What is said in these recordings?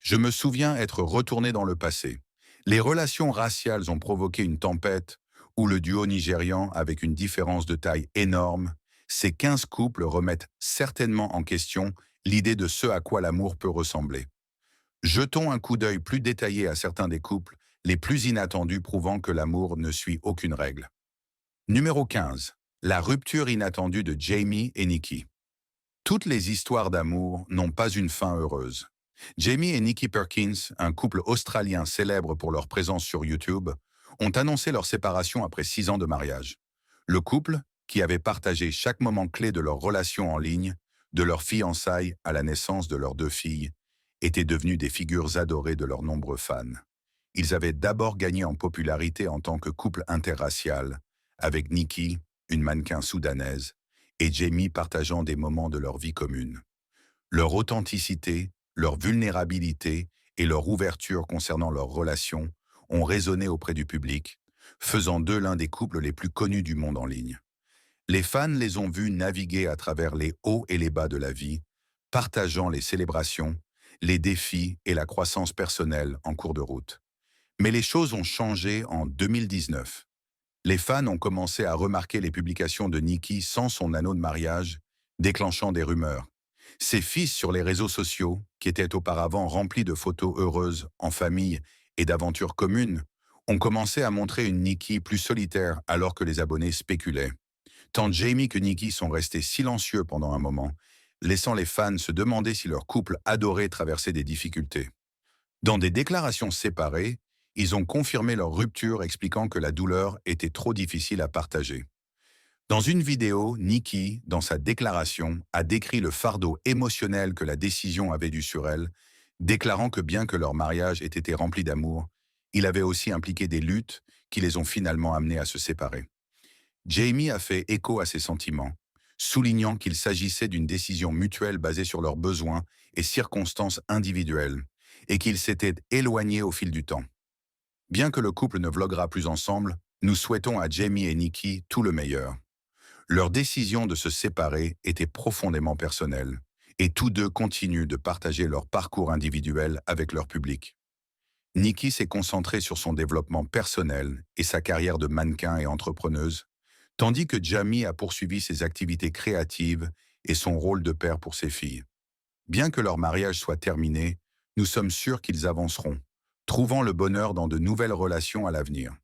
Je me souviens être retourné dans le passé. Les relations raciales ont provoqué une tempête où le duo nigérian, avec une différence de taille énorme, ces 15 couples remettent certainement en question l'idée de ce à quoi l'amour peut ressembler. Jetons un coup d'œil plus détaillé à certains des couples, les plus inattendus prouvant que l'amour ne suit aucune règle. Numéro 15. La rupture inattendue de Jamie et Nikki. Toutes les histoires d'amour n'ont pas une fin heureuse. Jamie et Nikki Perkins, un couple australien célèbre pour leur présence sur YouTube, ont annoncé leur séparation après 6 ans de mariage. Le couple, qui avait partagé chaque moment clé de leur relation en ligne, de leur fiançailles à la naissance de leurs 2 filles, était devenu des figures adorées de leurs nombreux fans. Ils avaient d'abord gagné en popularité en tant que couple interracial, avec Nikki, une mannequin soudanaise, et Jamie partageant des moments de leur vie commune. Leur authenticité, leur vulnérabilité et leur ouverture concernant leurs relations ont résonné auprès du public, faisant d'eux l'un des couples les plus connus du monde en ligne. Les fans les ont vus naviguer à travers les hauts et les bas de la vie, partageant les célébrations, les défis et la croissance personnelle en cours de route. Mais les choses ont changé en 2019. Les fans ont commencé à remarquer les publications de Nikki sans son anneau de mariage, déclenchant des rumeurs. Ses fils sur les réseaux sociaux, qui étaient auparavant remplis de photos heureuses, en famille et d'aventures communes, ont commencé à montrer une Nikki plus solitaire alors que les abonnés spéculaient. Tant Jamie que Nikki sont restés silencieux pendant un moment, laissant les fans se demander si leur couple adorait traverser des difficultés. Dans des déclarations séparées, ils ont confirmé leur rupture expliquant que la douleur était trop difficile à partager. Dans une vidéo, Nikki, dans sa déclaration, a décrit le fardeau émotionnel que la décision avait dû sur elle, déclarant que bien que leur mariage ait été rempli d'amour, il avait aussi impliqué des luttes qui les ont finalement amenés à se séparer. Jamie a fait écho à ces sentiments, soulignant qu'il s'agissait d'une décision mutuelle basée sur leurs besoins et circonstances individuelles, et qu'ils s'étaient éloignés au fil du temps. Bien que le couple ne vloguera plus ensemble, nous souhaitons à Jamie et Nikki tout le meilleur. Leur décision de se séparer était profondément personnelle, et tous deux continuent de partager leur parcours individuel avec leur public. Nikki s'est concentrée sur son développement personnel et sa carrière de mannequin et entrepreneuse, tandis que Jamie a poursuivi ses activités créatives et son rôle de père pour ses filles. Bien que leur mariage soit terminé, nous sommes sûrs qu'ils avanceront, trouvant le bonheur dans de nouvelles relations à l'avenir.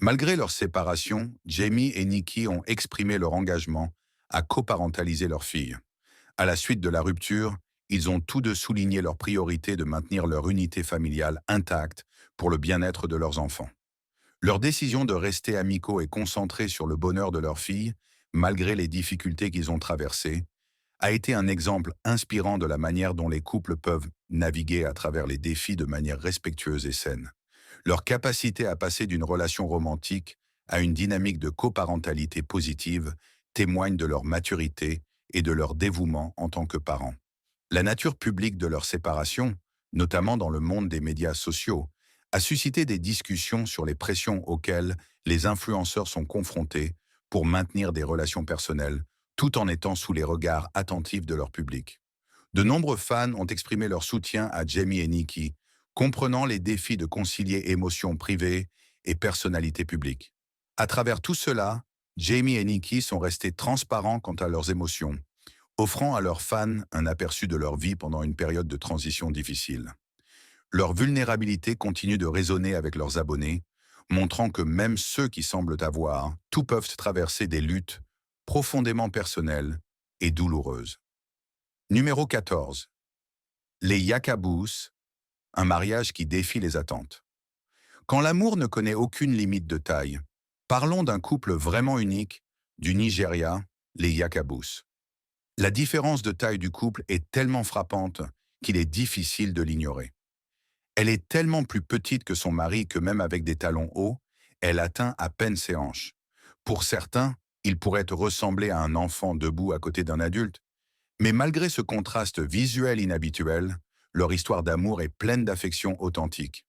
Malgré leur séparation, Jamie et Nikki ont exprimé leur engagement à coparentaliser leurs filles. À la suite de la rupture, ils ont tous deux souligné leur priorité de maintenir leur unité familiale intacte pour le bien-être de leurs enfants. Leur décision de rester amicaux et concentrés sur le bonheur de leurs filles, malgré les difficultés qu'ils ont traversées, a été un exemple inspirant de la manière dont les couples peuvent naviguer à travers les défis de manière respectueuse et saine. Leur capacité à passer d'une relation romantique à une dynamique de coparentalité positive témoigne de leur maturité et de leur dévouement en tant que parents. La nature publique de leur séparation, notamment dans le monde des médias sociaux, a suscité des discussions sur les pressions auxquelles les influenceurs sont confrontés pour maintenir des relations personnelles, tout en étant sous les regards attentifs de leur public. De nombreux fans ont exprimé leur soutien à Jamie et Nikki, comprenant les défis de concilier émotions privées et personnalité publique. À travers tout cela, Jamie et Nikki sont restés transparents quant à leurs émotions, offrant à leurs fans un aperçu de leur vie pendant une période de transition difficile. Leur vulnérabilité continue de résonner avec leurs abonnés, montrant que même ceux qui semblent avoir tout peuvent traverser des luttes profondément personnelles et douloureuses. Numéro 14. Les Yakabous, un mariage qui défie les attentes. Quand l'amour ne connaît aucune limite de taille, parlons d'un couple vraiment unique, du Nigeria, les Yakabous. La différence de taille du couple est tellement frappante qu'il est difficile de l'ignorer. Elle est tellement plus petite que son mari que même avec des talons hauts, elle atteint à peine ses hanches. Pour certains, il pourrait ressembler à un enfant debout à côté d'un adulte, mais malgré ce contraste visuel inhabituel, leur histoire d'amour est pleine d'affection authentique.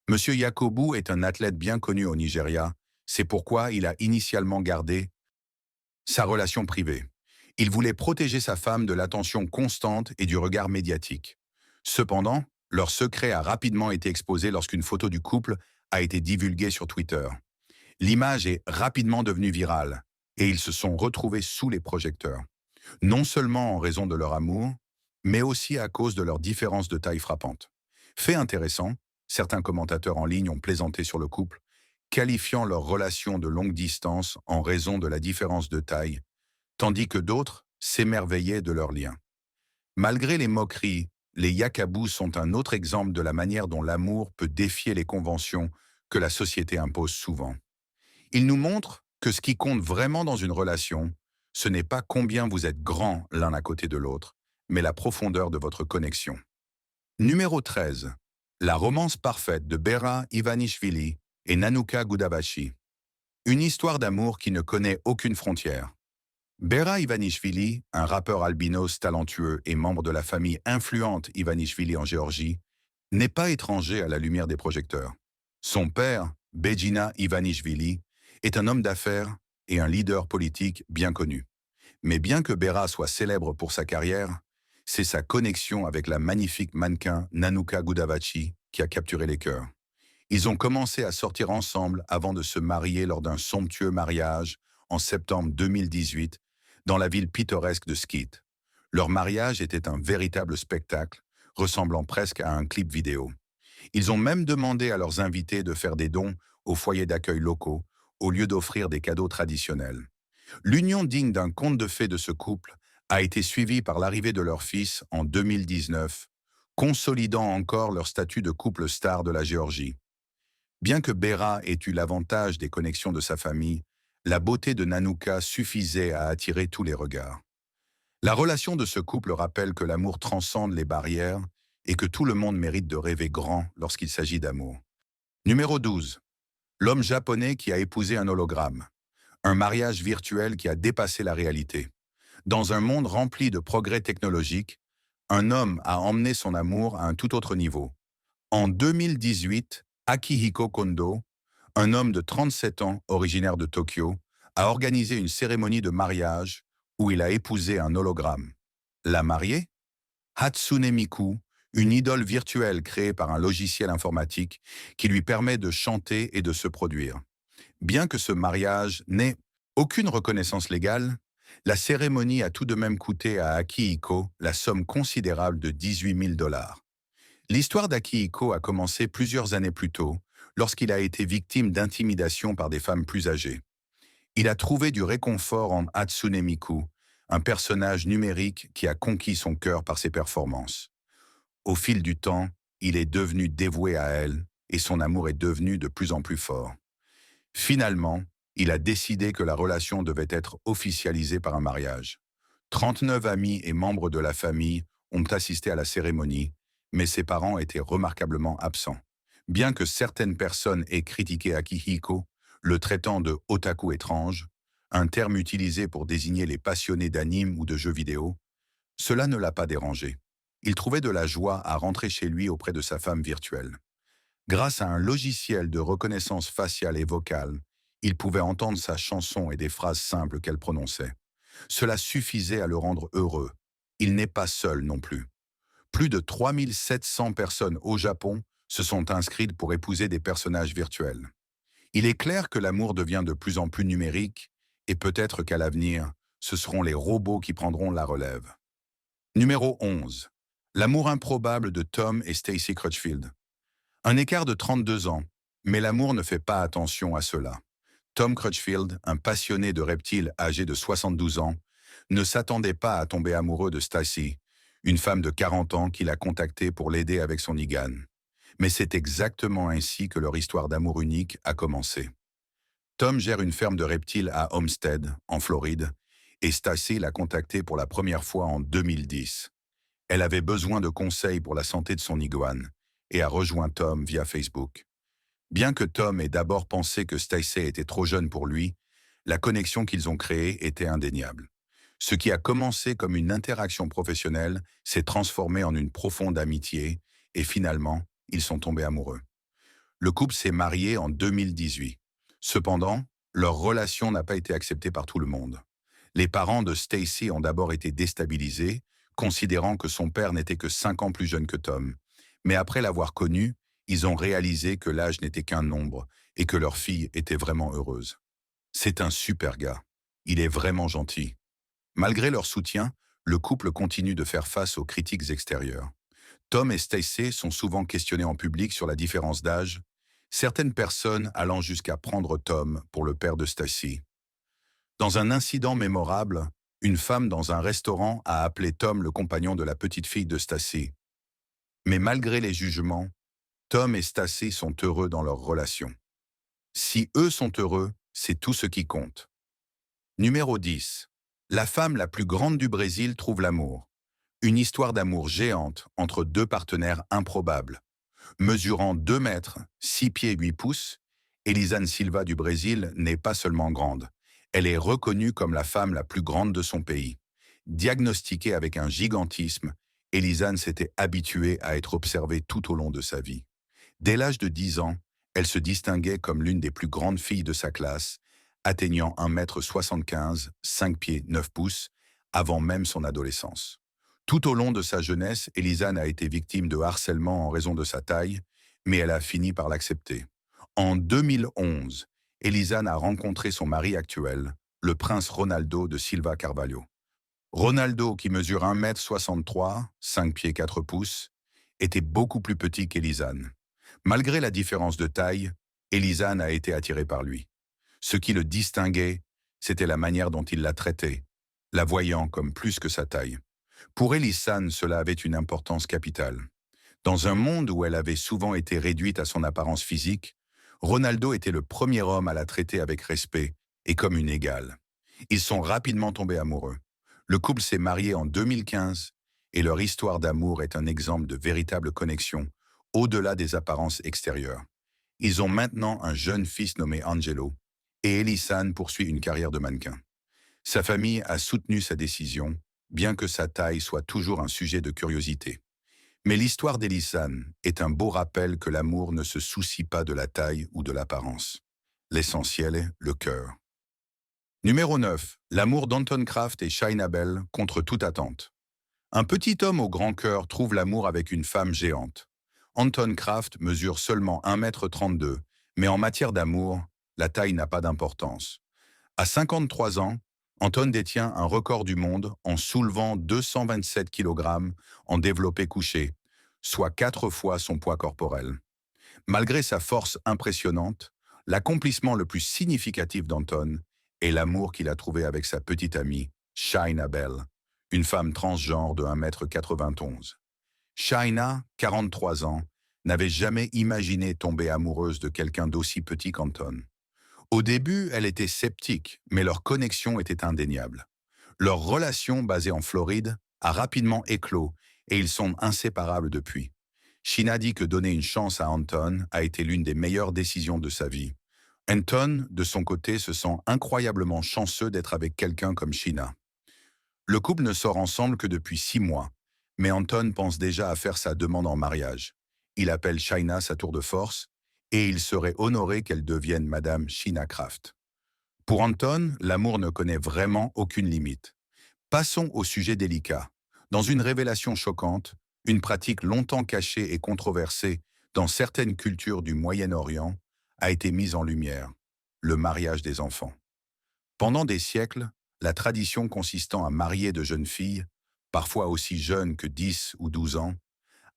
Monsieur Yakobu est un athlète bien connu au Nigeria, c'est pourquoi il a initialement gardé sa relation privée. Il voulait protéger sa femme de l'attention constante et du regard médiatique. Cependant, Leur secret a rapidement été exposé lorsqu'une photo du couple a été divulguée sur Twitter. L'image est rapidement devenue virale et ils se sont retrouvés sous les projecteurs, non seulement en raison de leur amour, mais aussi à cause de leurs différences de taille frappantes. Fait intéressant, certains commentateurs en ligne ont plaisanté sur le couple, qualifiant leur relation de longue distance en raison de la différence de taille, tandis que d'autres s'émerveillaient de leur lien. Malgré les moqueries, les yakabous sont un autre exemple de la manière dont l'amour peut défier les conventions que la société impose souvent. Ils nous montrent que ce qui compte vraiment dans une relation, ce n'est pas combien vous êtes grands l'un à côté de l'autre, mais la profondeur de votre connexion. Numéro 13. La romance parfaite de Bera Ivanishvili et Nanuka Gudavashi. Une histoire d'amour qui ne connaît aucune frontière. Bera Ivanishvili, un rappeur albinos talentueux et membre de la famille influente Ivanishvili en Géorgie, n'est pas étranger à la lumière des projecteurs. Son père, Bejina Ivanishvili, est un homme d'affaires et un leader politique bien connu. Mais bien que Bera soit célèbre pour sa carrière, c'est sa connexion avec la magnifique mannequin Nanuka Gudavachi qui a capturé les cœurs. Ils ont commencé à sortir ensemble avant de se marier lors d'un somptueux mariage en septembre 2018 dans la ville pittoresque de Skid. Leur mariage était un véritable spectacle, ressemblant presque à un clip vidéo. Ils ont même demandé à leurs invités de faire des dons aux foyers d'accueil locaux au lieu d'offrir des cadeaux traditionnels. L'union digne d'un conte de fées de ce couple a été suivie par l'arrivée de leur fils en 2019, consolidant encore leur statut de couple star de la Géorgie. Bien que Bera ait eu l'avantage des connexions de sa famille, la beauté de Nanuka suffisait à attirer tous les regards. La relation de ce couple rappelle que l'amour transcende les barrières et que tout le monde mérite de rêver grand lorsqu'il s'agit d'amour. Numéro 12. L'homme japonais qui a épousé un hologramme. Un mariage virtuel qui a dépassé la réalité. Dans un monde rempli de progrès technologiques, un homme a emmené son amour à un tout autre niveau. En 2018, Akihiko Kondo, un homme de 37 ans originaire de Tokyo, a organisé une cérémonie de mariage où il a épousé un hologramme. La mariée? Hatsune Miku, une idole virtuelle créée par un logiciel informatique qui lui permet de chanter et de se produire. Bien que ce mariage n'ait aucune reconnaissance légale, la cérémonie a tout de même coûté à Akihiko la somme considérable de 18 000 $. L'histoire d'Akihiko a commencé plusieurs années plus tôt, lorsqu'il a été victime d'intimidation par des femmes plus âgées. Il a trouvé du réconfort en Hatsune Miku, un personnage numérique qui a conquis son cœur par ses performances. Au fil du temps, il est devenu dévoué à elle et son amour est devenu de plus en plus fort. Finalement, il a décidé que la relation devait être officialisée par un mariage. 39 amis et membres de la famille ont assisté à la cérémonie, mais ses parents étaient remarquablement absents. Bien que certaines personnes aient critiqué Akihiko, le traitant de otaku étrange, un terme utilisé pour désigner les passionnés d'animes ou de jeux vidéo, cela ne l'a pas dérangé. Il trouvait de la joie à rentrer chez lui auprès de sa femme virtuelle. Grâce à un logiciel de reconnaissance faciale et vocale, il pouvait entendre sa chanson et des phrases simples qu'elle prononçait. Cela suffisait à le rendre heureux. Il n'est pas seul non plus. Plus de 3700 personnes au Japon se sont inscrites pour épouser des personnages virtuels. Il est clair que l'amour devient de plus en plus numérique et peut-être qu'à l'avenir, ce seront les robots qui prendront la relève. Numéro 11. L'amour improbable de Tom et Stacy Crutchfield. Un écart de 32 ans, mais l'amour ne fait pas attention à cela. Tom Crutchfield, un passionné de reptiles âgé de 72 ans, ne s'attendait pas à tomber amoureux de Stacy, une femme de 40 ans qu'il a contactée pour l'aider avec son IGAN. Mais c'est exactement ainsi que leur histoire d'amour unique a commencé. Tom gère une ferme de reptiles à Homestead, en Floride, et Stacy l'a contacté pour la première fois en 2010. Elle avait besoin de conseils pour la santé de son iguane et a rejoint Tom via Facebook. Bien que Tom ait d'abord pensé que Stacy était trop jeune pour lui, la connexion qu'ils ont créée était indéniable. Ce qui a commencé comme une interaction professionnelle s'est transformé en une profonde amitié et finalement, ils sont tombés amoureux. Le couple s'est marié en 2018. Cependant, leur relation n'a pas été acceptée par tout le monde. Les parents de Stacy ont d'abord été déstabilisés, considérant que son père n'était que 5 ans plus jeune que Tom. Mais après l'avoir connu, ils ont réalisé que l'âge n'était qu'un nombre et que leur fille était vraiment heureuse. C'est un super gars. Il est vraiment gentil. Malgré leur soutien, le couple continue de faire face aux critiques extérieures. Tom et Stacey sont souvent questionnés en public sur la différence d'âge, certaines personnes allant jusqu'à prendre Tom pour le père de Stacey. Dans un incident mémorable, une femme dans un restaurant a appelé Tom le compagnon de la petite fille de Stacey. Mais malgré les jugements, Tom et Stacey sont heureux dans leur relation. Si eux sont heureux, c'est tout ce qui compte. Numéro 10. La femme la plus grande du Brésil trouve l'amour. Une histoire d'amour géante entre deux partenaires improbables. Mesurant 2 mètres, 6 pieds 8 pouces, Elisane Silva du Brésil n'est pas seulement grande. Elle est reconnue comme la femme la plus grande de son pays. Diagnostiquée avec un gigantisme, Elisane s'était habituée à être observée tout au long de sa vie. Dès l'âge de 10 ans, elle se distinguait comme l'une des plus grandes filles de sa classe, atteignant 1,75 m, 5 pieds 9 pouces, avant même son adolescence. Tout au long de sa jeunesse, Elisane a été victime de harcèlement en raison de sa taille, mais elle a fini par l'accepter. En 2011, Elisane a rencontré son mari actuel, le prince Ronaldo de Silva Carvalho. Ronaldo, qui mesure 1,63 m, 5 pieds 4 pouces, était beaucoup plus petit qu'Elisane. Malgré la différence de taille, Elisane a été attirée par lui. Ce qui le distinguait, c'était la manière dont il la traitait, la voyant comme plus que sa taille. Pour Elisane, cela avait une importance capitale. Dans un monde où elle avait souvent été réduite à son apparence physique, Ronaldo était le premier homme à la traiter avec respect et comme une égale. Ils sont rapidement tombés amoureux. Le couple s'est marié en 2015 et leur histoire d'amour est un exemple de véritable connexion au-delà des apparences extérieures. Ils ont maintenant un jeune fils nommé Angelo et Elisane poursuit une carrière de mannequin. Sa famille a soutenu sa décision, bien que sa taille soit toujours un sujet de curiosité. Mais l'histoire d'Elisane est un beau rappel que l'amour ne se soucie pas de la taille ou de l'apparence. L'essentiel est le cœur. Numéro 9. L'amour d'Anton Kraft et Shaina Bell contre toute attente. Un petit homme au grand cœur trouve l'amour avec une femme géante. Anton Kraft mesure seulement 1,32 m, mais en matière d'amour, la taille n'a pas d'importance. À 53 ans, Anton détient un record du monde en soulevant 227 kg en développé couché, soit 4 fois son poids corporel. Malgré sa force impressionnante, l'accomplissement le plus significatif d'Anton est l'amour qu'il a trouvé avec sa petite amie, Shaina Bell, une femme transgenre de 1,91 m. Shaina, 43 ans, n'avait jamais imaginé tomber amoureuse de quelqu'un d'aussi petit qu'Anton. Au début, elle était sceptique, mais leur connexion était indéniable. Leur relation, basée en Floride, a rapidement éclos et ils sont inséparables depuis. Shaina dit que donner une chance à Anton a été l'une des meilleures décisions de sa vie. Anton, de son côté, se sent incroyablement chanceux d'être avec quelqu'un comme Shaina. Le couple ne sort ensemble que depuis 6 mois, mais Anton pense déjà à faire sa demande en mariage. Il appelle Shaina sa tour de force et il serait honoré qu'elle devienne Madame Shaina Kraft. Pour Anton, l'amour ne connaît vraiment aucune limite. Passons au sujet délicat. Dans une révélation choquante, une pratique longtemps cachée et controversée dans certaines cultures du Moyen-Orient a été mise en lumière, le mariage des enfants. Pendant des siècles, la tradition consistant à marier de jeunes filles, parfois aussi jeunes que 10 ou 12 ans,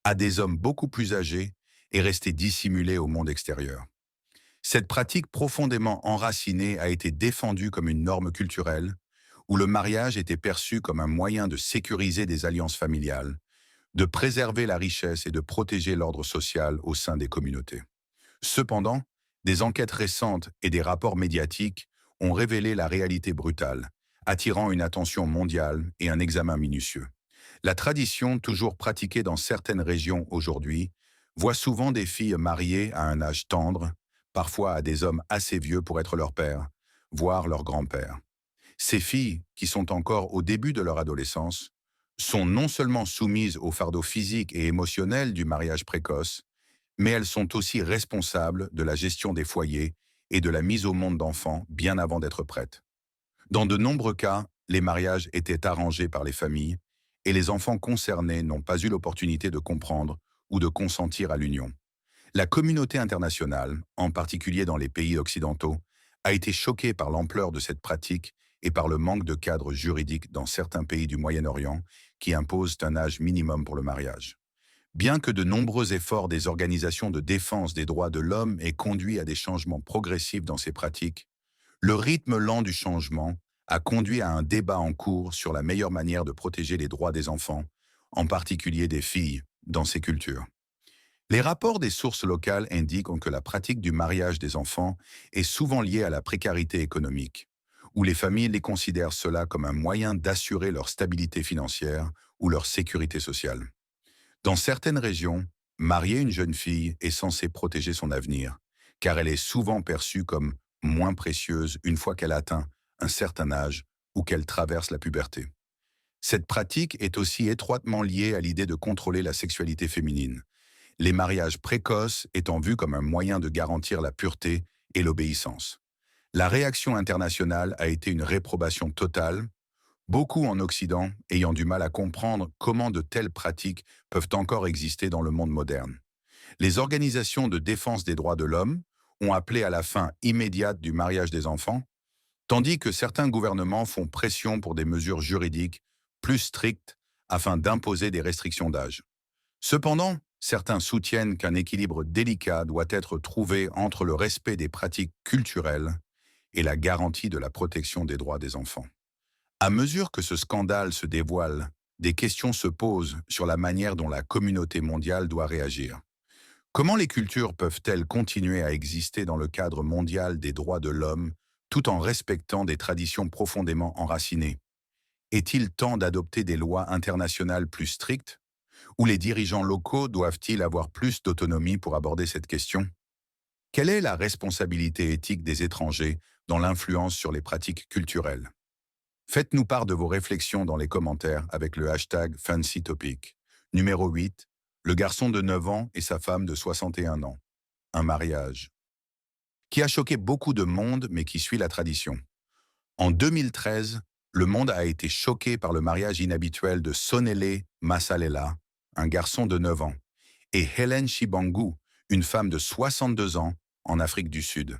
à des hommes beaucoup plus âgés est restée dissimulée au monde extérieur. Cette pratique profondément enracinée a été défendue comme une norme culturelle, où le mariage était perçu comme un moyen de sécuriser des alliances familiales, de préserver la richesse et de protéger l'ordre social au sein des communautés. Cependant, des enquêtes récentes et des rapports médiatiques ont révélé la réalité brutale, attirant une attention mondiale et un examen minutieux. La tradition, toujours pratiquée dans certaines régions aujourd'hui, voit souvent des filles mariées à un âge tendre, parfois à des hommes assez vieux pour être leur père, voire leur grand-père. Ces filles, qui sont encore au début de leur adolescence, sont non seulement soumises au fardeau physique et émotionnel du mariage précoce, mais elles sont aussi responsables de la gestion des foyers et de la mise au monde d'enfants bien avant d'être prêtes. Dans de nombreux cas, les mariages étaient arrangés par les familles et les enfants concernés n'ont pas eu l'opportunité de comprendre ou de consentir à l'union. La communauté internationale, en particulier dans les pays occidentaux, a été choquée par l'ampleur de cette pratique et par le manque de cadre juridique dans certains pays du Moyen-Orient qui imposent un âge minimum pour le mariage. Bien que de nombreux efforts des organisations de défense des droits de l'homme aient conduit à des changements progressifs dans ces pratiques, le rythme lent du changement a conduit à un débat en cours sur la meilleure manière de protéger les droits des enfants, en particulier des filles, dans ces cultures. Les rapports des sources locales indiquent que la pratique du mariage des enfants est souvent liée à la précarité économique, où les familles les considèrent cela comme un moyen d'assurer leur stabilité financière ou leur sécurité sociale. Dans certaines régions, marier une jeune fille est censé protéger son avenir, car elle est souvent perçue comme moins précieuse une fois qu'elle atteint un certain âge ou qu'elle traverse la puberté. Cette pratique est aussi étroitement liée à l'idée de contrôler la sexualité féminine, les mariages précoces étant vus comme un moyen de garantir la pureté et l'obéissance. La réaction internationale a été une réprobation totale, beaucoup en Occident ayant du mal à comprendre comment de telles pratiques peuvent encore exister dans le monde moderne. Les organisations de défense des droits de l'homme ont appelé à la fin immédiate du mariage des enfants, tandis que certains gouvernements font pression pour des mesures juridiques plus strictes afin d'imposer des restrictions d'âge. Cependant, certains soutiennent qu'un équilibre délicat doit être trouvé entre le respect des pratiques culturelles et la garantie de la protection des droits des enfants. À mesure que ce scandale se dévoile, des questions se posent sur la manière dont la communauté mondiale doit réagir. Comment les cultures peuvent-elles continuer à exister dans le cadre mondial des droits de l'homme tout en respectant des traditions profondément enracinées? Est-il temps d'adopter des lois internationales plus strictes? Ou les dirigeants locaux doivent-ils avoir plus d'autonomie pour aborder cette question? Quelle est la responsabilité éthique des étrangers dans l'influence sur les pratiques culturelles? Faites-nous part de vos réflexions dans les commentaires avec le hashtag FancyTopic. Numéro 8. Le garçon de 9 ans et sa femme de 61 ans. Un mariage. Qui a choqué beaucoup de monde mais qui suit la tradition. En 2013, le monde a été choqué par le mariage inhabituel de Sonele Masalela, un garçon de 9 ans, et Helen Shibangu, une femme de 62 ans, en Afrique du Sud.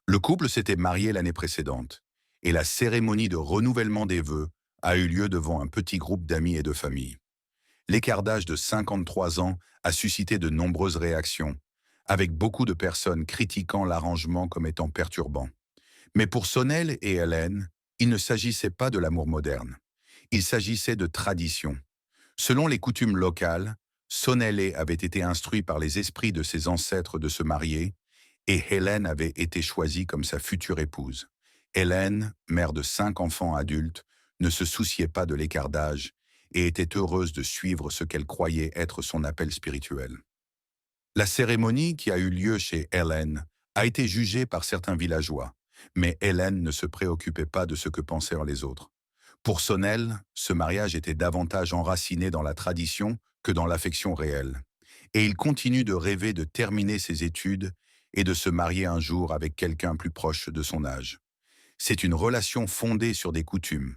Le couple s'était marié l'année précédente, et la cérémonie de renouvellement des vœux a eu lieu devant un petit groupe d'amis et de familles. L'écart d'âge de 53 ans a suscité de nombreuses réactions, avec beaucoup de personnes critiquant l'arrangement comme étant perturbant. Mais pour Sonel et Hélène, il ne s'agissait pas de l'amour moderne. Il s'agissait de tradition. Selon les coutumes locales, Sonele avait été instruit par les esprits de ses ancêtres de se marier et Hélène avait été choisie comme sa future épouse. Hélène, mère de 5 enfants adultes, ne se souciait pas de l'écart d'âge et était heureuse de suivre ce qu'elle croyait être son appel spirituel. La cérémonie qui a eu lieu chez Hélène a été jugée par certains villageois, mais Hélène ne se préoccupait pas de ce que pensèrent les autres. Pour Sonel, ce mariage était davantage enraciné dans la tradition que dans l'affection réelle, et il continue de rêver de terminer ses études et de se marier un jour avec quelqu'un plus proche de son âge. C'est une relation fondée sur des coutumes,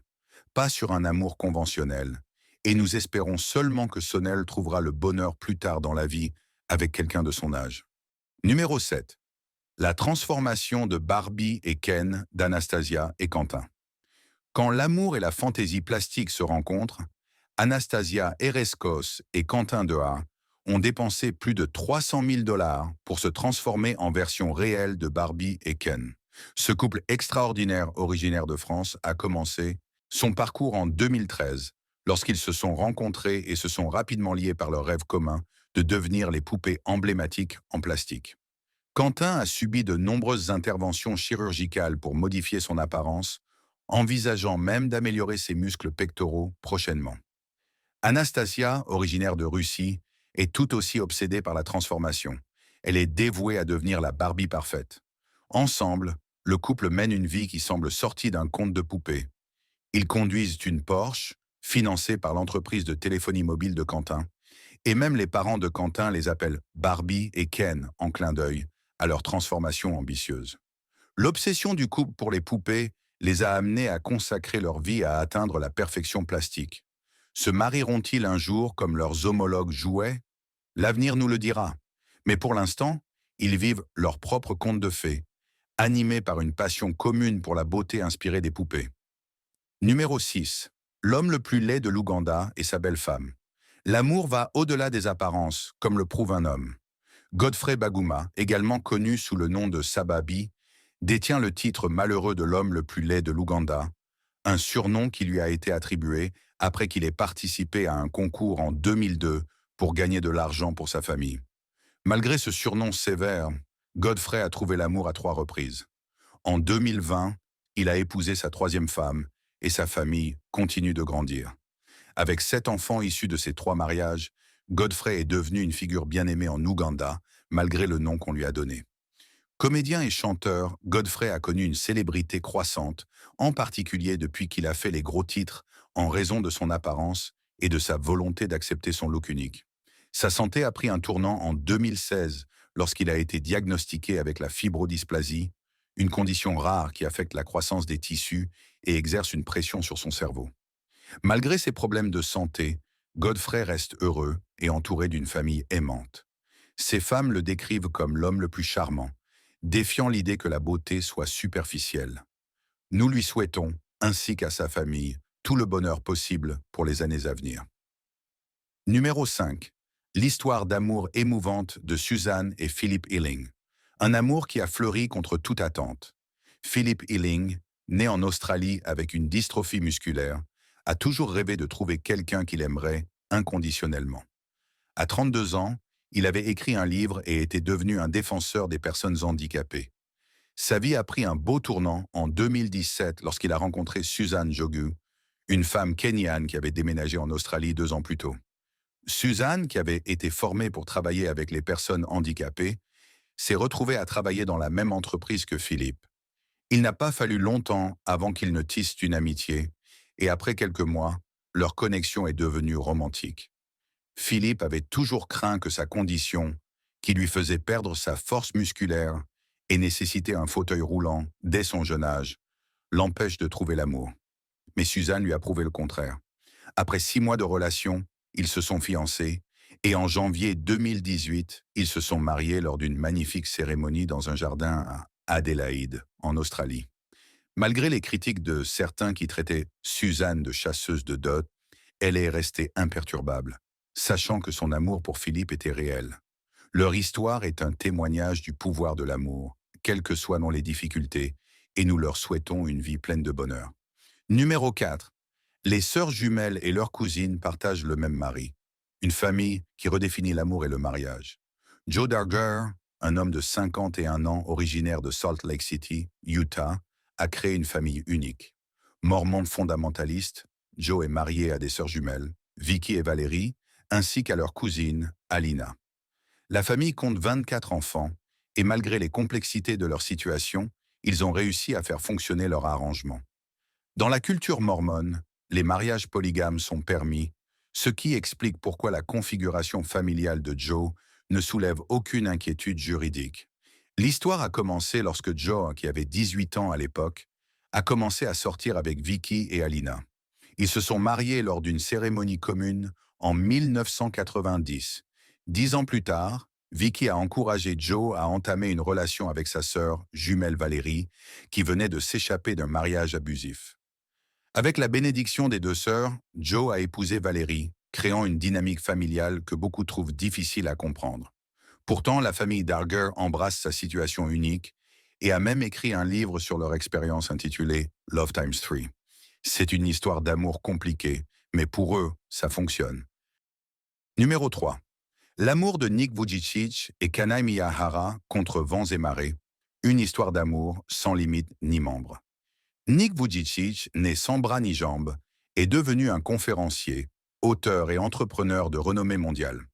pas sur un amour conventionnel, et nous espérons seulement que Sonel trouvera le bonheur plus tard dans la vie avec quelqu'un de son âge. Numéro 7. La transformation de Barbie et Ken d'Anastasia et Quentin. Quand l'amour et la fantaisie plastique se rencontrent, Anastasia Ereskos et Quentin Deha ont dépensé plus de 300 000 $ pour se transformer en version réelle de Barbie et Ken. Ce couple extraordinaire originaire de France a commencé son parcours en 2013, lorsqu'ils se sont rencontrés et se sont rapidement liés par leur rêve commun de devenir les poupées emblématiques en plastique. Quentin a subi de nombreuses interventions chirurgicales pour modifier son apparence, envisageant même d'améliorer ses muscles pectoraux prochainement. Anastasia, originaire de Russie, est tout aussi obsédée par la transformation. Elle est dévouée à devenir la Barbie parfaite. Ensemble, le couple mène une vie qui semble sortie d'un conte de poupée. Ils conduisent une Porsche, financée par l'entreprise de téléphonie mobile de Quentin, et même les parents de Quentin les appellent Barbie et Ken en clin d'œil à leur transformation ambitieuse. L'obsession du couple pour les poupées les a amenés à consacrer leur vie à atteindre la perfection plastique. Se marieront-ils un jour comme leurs homologues jouets? L'avenir nous le dira. Mais pour l'instant, ils vivent leur propre conte de fées, animés par une passion commune pour la beauté inspirée des poupées. Numéro 6. L'homme le plus laid de l'Ouganda et sa belle-femme. L'amour va au-delà des apparences, comme le prouve un homme. Godfrey Baguma, également connu sous le nom de Sababi, détient le titre malheureux de l'homme le plus laid de l'Ouganda, un surnom qui lui a été attribué après qu'il ait participé à un concours en 2002 pour gagner de l'argent pour sa famille. Malgré ce surnom sévère, Godfrey a trouvé l'amour à 3 reprises. En 2020, il a épousé sa troisième femme et sa famille continue de grandir. Avec 7 enfants issus de ces 3 mariages, Godfrey est devenu une figure bien aimée en Ouganda, malgré le nom qu'on lui a donné. Comédien et chanteur, Godfrey a connu une célébrité croissante, en particulier depuis qu'il a fait les gros titres en raison de son apparence et de sa volonté d'accepter son look unique. Sa santé a pris un tournant en 2016 lorsqu'il a été diagnostiqué avec la fibrodysplasie, une condition rare qui affecte la croissance des tissus et exerce une pression sur son cerveau. Malgré ses problèmes de santé, Godfrey reste heureux et entouré d'une famille aimante. Ses femmes le décrivent comme l'homme le plus charmant, défiant l'idée que la beauté soit superficielle. Nous lui souhaitons, ainsi qu'à sa famille, tout le bonheur possible pour les années à venir. Numéro 5. L'histoire d'amour émouvante de Suzanne et Philip Illing. Un amour qui a fleuri contre toute attente. Philip Illing, né en Australie avec une dystrophie musculaire, a toujours rêvé de trouver quelqu'un qu'il aimerait inconditionnellement. À 32 ans, il avait écrit un livre et était devenu un défenseur des personnes handicapées. Sa vie a pris un beau tournant en 2017 lorsqu'il a rencontré Suzanne Jogu, une femme kenyane qui avait déménagé en Australie 2 ans plus tôt. Suzanne, qui avait été formée pour travailler avec les personnes handicapées, s'est retrouvée à travailler dans la même entreprise que Philippe. Il n'a pas fallu longtemps avant qu'ils ne tissent une amitié, et après quelques mois, leur connexion est devenue romantique. Philippe avait toujours craint que sa condition, qui lui faisait perdre sa force musculaire et nécessitait un fauteuil roulant dès son jeune âge, l'empêche de trouver l'amour. Mais Suzanne lui a prouvé le contraire. Après 6 mois de relation, ils se sont fiancés et en janvier 2018, ils se sont mariés lors d'une magnifique cérémonie dans un jardin à Adélaïde, en Australie. Malgré les critiques de certains qui traitaient Suzanne de chasseuse de dot, elle est restée imperturbable, sachant que son amour pour Philippe était réel. Leur histoire est un témoignage du pouvoir de l'amour, quelles que soient les difficultés, et nous leur souhaitons une vie pleine de bonheur. Numéro 4. Les sœurs jumelles et leurs cousines partagent le même mari. Une famille qui redéfinit l'amour et le mariage. Joe Darger, un homme de 51 ans originaire de Salt Lake City, Utah, a créé une famille unique. Mormon fondamentaliste, Joe est marié à des sœurs jumelles, Vicky et Valérie, ainsi qu'à leur cousine, Alina. La famille compte 24 enfants, et malgré les complexités de leur situation, ils ont réussi à faire fonctionner leur arrangement. Dans la culture mormone, les mariages polygames sont permis, ce qui explique pourquoi la configuration familiale de Joe ne soulève aucune inquiétude juridique. L'histoire a commencé lorsque Joe, qui avait 18 ans à l'époque, a commencé à sortir avec Vicky et Alina. Ils se sont mariés lors d'une cérémonie commune en 1990. 10 ans plus tard, Vicky a encouragé Joe à entamer une relation avec sa sœur, jumelle Valérie, qui venait de s'échapper d'un mariage abusif. Avec la bénédiction des 2 sœurs, Joe a épousé Valérie, créant une dynamique familiale que beaucoup trouvent difficile à comprendre. Pourtant, la famille Darger embrasse sa situation unique et a même écrit un livre sur leur expérience intitulé Love Times 3. C'est une histoire d'amour compliquée, mais pour eux, ça fonctionne. Numéro 3. L'amour de Nick Vujicic et Kanai Miyahara contre vents et marées. Une histoire d'amour sans limite ni membre. Nick Vujicic, né sans bras ni jambes, est devenu un conférencier, auteur et entrepreneur de renommée mondiale.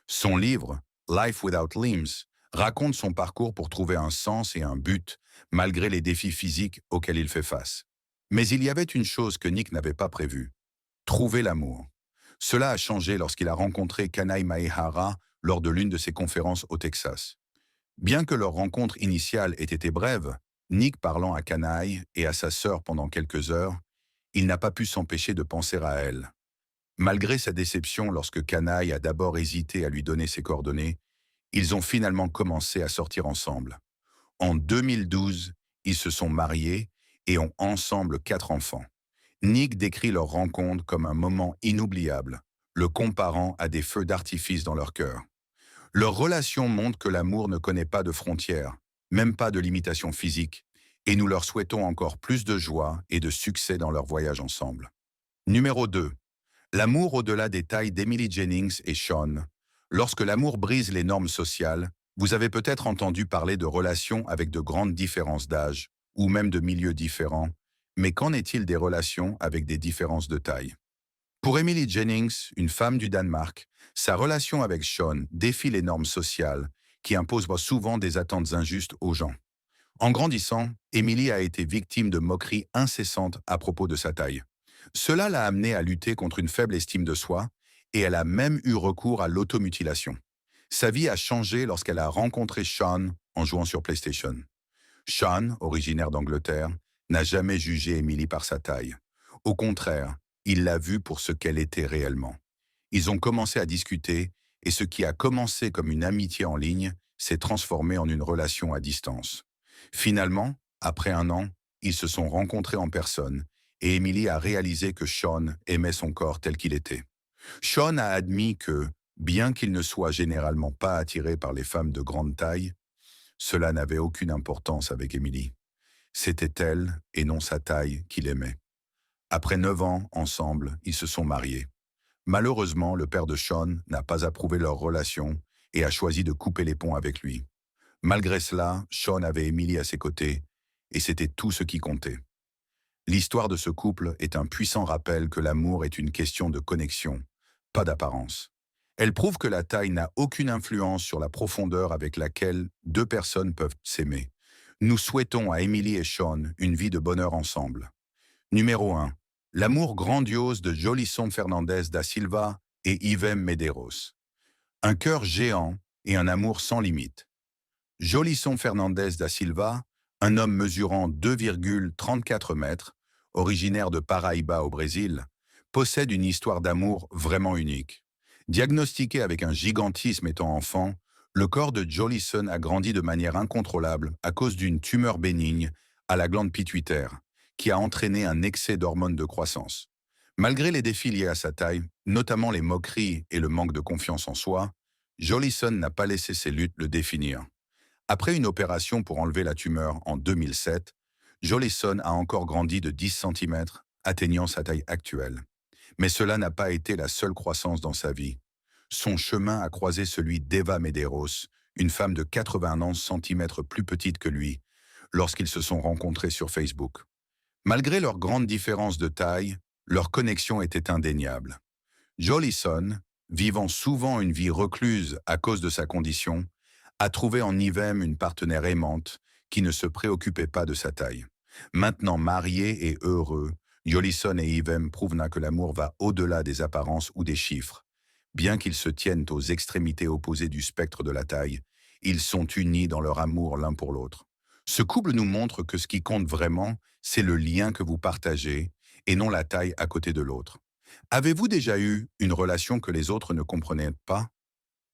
Son livre, Life Without Limbs, raconte son parcours pour trouver un sens et un but, malgré les défis physiques auxquels il fait face. Mais il y avait une chose que Nick n'avait pas prévue, trouver l'amour. Cela a changé lorsqu'il a rencontré Kanai Maehara lors de l'une de ses conférences au Texas. Bien que leur rencontre initiale ait été brève, Nick parlant à Kanai et à sa sœur pendant quelques heures, il n'a pas pu s'empêcher de penser à elle. Malgré sa déception lorsque Kanaï a d'abord hésité à lui donner ses coordonnées, ils ont finalement commencé à sortir ensemble. En 2012, ils se sont mariés et ont ensemble 4 enfants. Nick décrit leur rencontre comme un moment inoubliable, le comparant à des feux d'artifice dans leur cœur. Leur relation montre que l'amour ne connaît pas de frontières, même pas de limitations physiques, et nous leur souhaitons encore plus de joie et de succès dans leur voyage ensemble. Numéro 2. L'amour au-delà des tailles d'Emily Jennings et Sean. Lorsque l'amour brise les normes sociales, vous avez peut-être entendu parler de relations avec de grandes différences d'âge, ou même de milieux différents, mais qu'en est-il des relations avec des différences de taille? Pour Emily Jennings, une femme du Danemark, sa relation avec Sean défie les normes sociales, qui imposent souvent des attentes injustes aux gens. En grandissant, Emily a été victime de moqueries incessantes à propos de sa taille. Cela l'a amenée à lutter contre une faible estime de soi, et elle a même eu recours à l'automutilation. Sa vie a changé lorsqu'elle a rencontré Sean en jouant sur PlayStation. Sean, originaire d'Angleterre, n'a jamais jugé Emily par sa taille. Au contraire, il l'a vue pour ce qu'elle était réellement. Ils ont commencé à discuter, et ce qui a commencé comme une amitié en ligne s'est transformé en une relation à distance. Finalement, après un an, ils se sont rencontrés en personne, et Emily a réalisé que Sean aimait son corps tel qu'il était. Sean a admis que, bien qu'il ne soit généralement pas attiré par les femmes de grande taille, cela n'avait aucune importance avec Emily. C'était elle, et non sa taille, qu'il aimait. Après 9 ans, ensemble, ils se sont mariés. Malheureusement, le père de Sean n'a pas approuvé leur relation et a choisi de couper les ponts avec lui. Malgré cela, Sean avait Emily à ses côtés, et c'était tout ce qui comptait. L'histoire de ce couple est un puissant rappel que l'amour est une question de connexion, pas d'apparence. Elle prouve que la taille n'a aucune influence sur la profondeur avec laquelle deux personnes peuvent s'aimer. Nous souhaitons à Emily et Sean une vie de bonheur ensemble. Numéro 1. L'amour grandiose de Jolison Fernandez da Silva et Ivem Medeiros. Un cœur géant et un amour sans limite. Jolison Fernandez da Silva, un homme mesurant 2,34 mètres, originaire de Paraíba au Brésil, possède une histoire d'amour vraiment unique. Diagnostiqué avec un gigantisme étant enfant, le corps de Jolison a grandi de manière incontrôlable à cause d'une tumeur bénigne à la glande pituitaire, qui a entraîné un excès d'hormones de croissance. Malgré les défis liés à sa taille, notamment les moqueries et le manque de confiance en soi, Jolison n'a pas laissé ses luttes le définir. Après une opération pour enlever la tumeur en 2007, Jolison a encore grandi de 10 centimètres, atteignant sa taille actuelle. Mais cela n'a pas été la seule croissance dans sa vie. Son chemin a croisé celui d'Eva Medeiros, une femme de 91 centimètres plus petite que lui, lorsqu'ils se sont rencontrés sur Facebook. Malgré leurs grandes différences de taille, leur connexion était indéniable. Jolison, vivant souvent une vie recluse à cause de sa condition, a trouvé en Ivem une partenaire aimante qui ne se préoccupait pas de sa taille. Maintenant mariés et heureux, Jolison et Ivem prouvent que l'amour va au-delà des apparences ou des chiffres. Bien qu'ils se tiennent aux extrémités opposées du spectre de la taille, ils sont unis dans leur amour l'un pour l'autre. Ce couple nous montre que ce qui compte vraiment, c'est le lien que vous partagez et non la taille à côté de l'autre. Avez-vous déjà eu une relation que les autres ne comprenaient pas?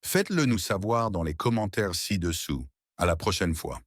Faites-le nous savoir dans les commentaires ci-dessous. À la prochaine fois.